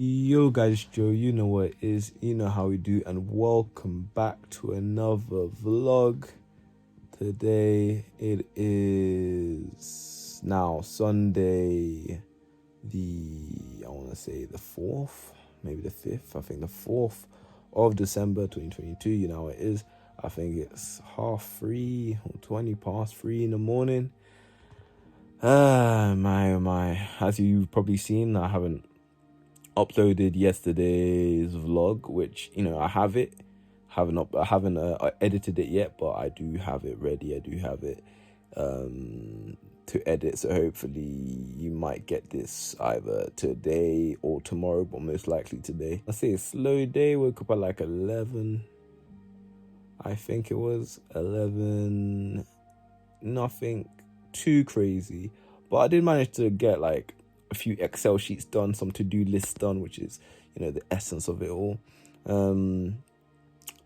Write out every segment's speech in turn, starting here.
Yo guys, Joe, you know what it is, you know how we do, and welcome back to another vlog. Today it is now Sunday, I want to say the 4th, maybe the 5th, I think the 4th of December 2022, you know how it is. I think it's 3:30 or 20 past 3 in the morning. My, as you've probably seen, I haven't uploaded yesterday's vlog, which I have it. I haven't edited it yet, but I do have it ready. I do have it to edit, so hopefully you might get this either today or tomorrow, but most likely today. I say a slow day. Woke up at like 11. I think it was 11. Nothing too crazy, but I did manage to get like a few Excel sheets done, some to-do lists done, which is the essence of it all. Didn't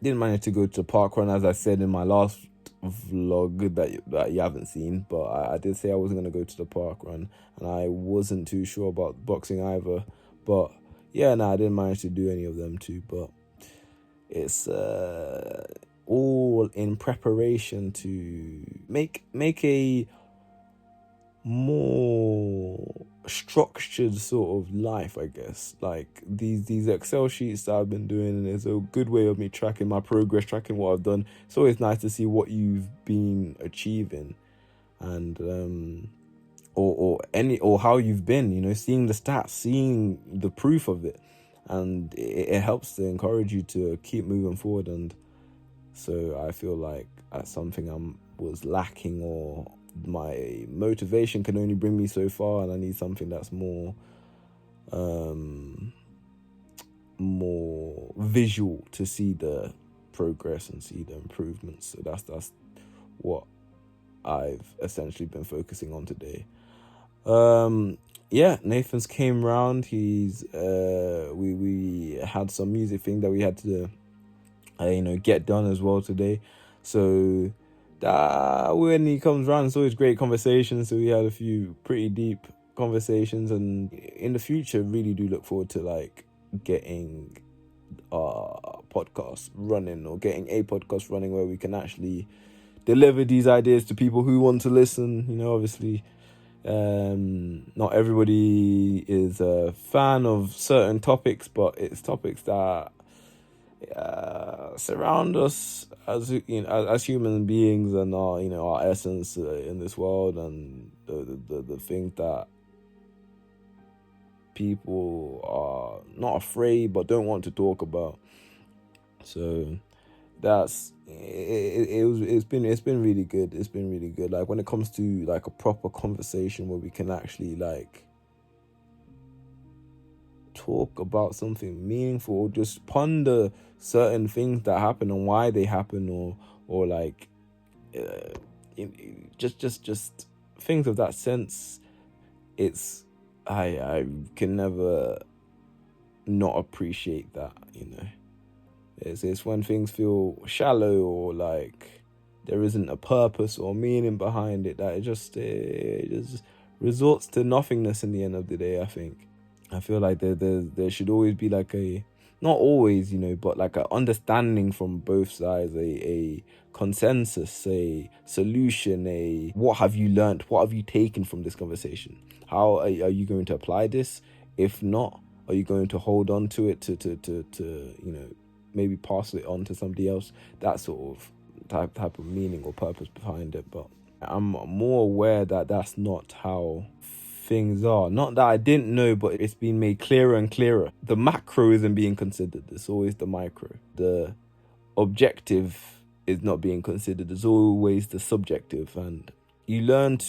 manage to go to the park run, as I said in my last vlog that you haven't seen, but I did say I wasn't going to go to the park run, and I wasn't too sure about boxing either. But yeah, I didn't manage to do any of them too, but it's all in preparation to make a more structured sort of life, I guess. Like these Excel sheets that I've been doing is a good way of me tracking my progress, tracking what I've done. It's always nice to see what you've been achieving, and or how you've been, seeing the stats, seeing the proof of it, and it helps to encourage you to keep moving forward. And so I feel like that's something I was lacking, or my motivation can only bring me so far, and I need something that's more visual to see the progress and see the improvements. So that's what I've essentially been focusing on today. Yeah, Nathan's came round. He's we had some music thing that we had to get done as well today. So when he comes around, it's always great conversations. So we had a few pretty deep conversations, and in the future really do look forward to like getting our podcast running, or getting a podcast running where we can actually deliver these ideas to people who want to listen. Obviously not everybody is a fan of certain topics, but it's topics that surround us as as human beings, and our essence in this world, and the things that people are not afraid but don't want to talk about. So that's it's been really good. It's been really good. Like when it comes to like a proper conversation where we can actually like talk about something meaningful, or just ponder certain things that happen and why they happen, or like just things of that sense. It's I can never not appreciate that. It's when things feel shallow, or like there isn't a purpose or meaning behind it, that it just resorts to nothingness in the end of the day. I feel like there should always be like not always, but like a understanding from both sides, a consensus, a solution, a what have you learned, what have you taken from this conversation, how are you going to apply this? If not, are you going to hold on to it to maybe pass it on to somebody else? That sort of type of meaning or purpose behind it. But I'm more aware that that's not how things are. Not that I didn't know, but it's been made clearer and clearer. The macro isn't being considered. It's always the micro. The objective is not being considered. There's always the subjective, and you learn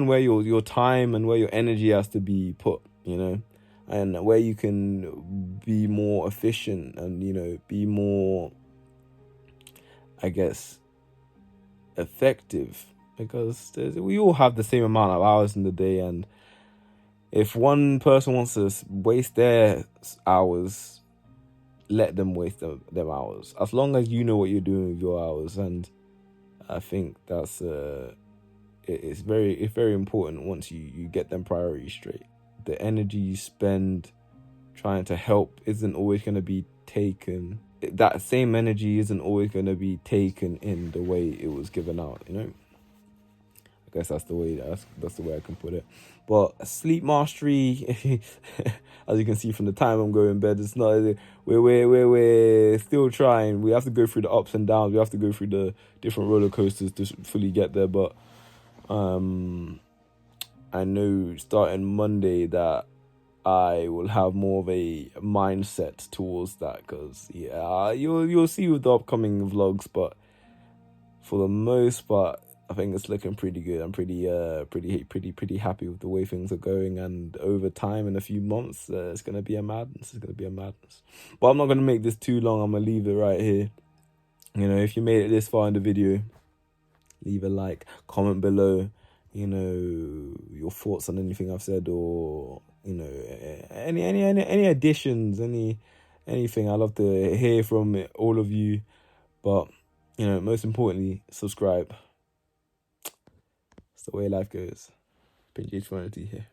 where your time and where your energy has to be put, and where you can be more efficient and be more, I guess, effective, because we all have the same amount of hours in the day, and if one person wants to waste their hours, let them waste them hours, as long as you know what you're doing with your hours. And I think that's it's very important once you get them priorities straight. The energy you spend trying to help isn't always going to be taken. That same energy isn't always going to be taken in the way it was given out. I guess that's the way I can put it. But sleep mastery, as you can see from the time I'm going to bed, it's not. We're still trying. We have to go through the ups and downs. We have to go through the different roller coasters to fully get there. But I know starting Monday that I will have more of a mindset towards that, because you'll see with the upcoming vlogs. But for the most part, I think it's looking pretty good. I'm pretty happy with the way things are going, and over time, in a few months, it's gonna be a madness. It's gonna be a madness. But I'm not gonna make this too long. I'm gonna leave it right here. If you made it this far in the video, leave a like, comment below. Your thoughts on anything I've said, or any additions, anything. I love to hear from all of you. But most importantly, subscribe. It's the way life goes. Been Humanity here.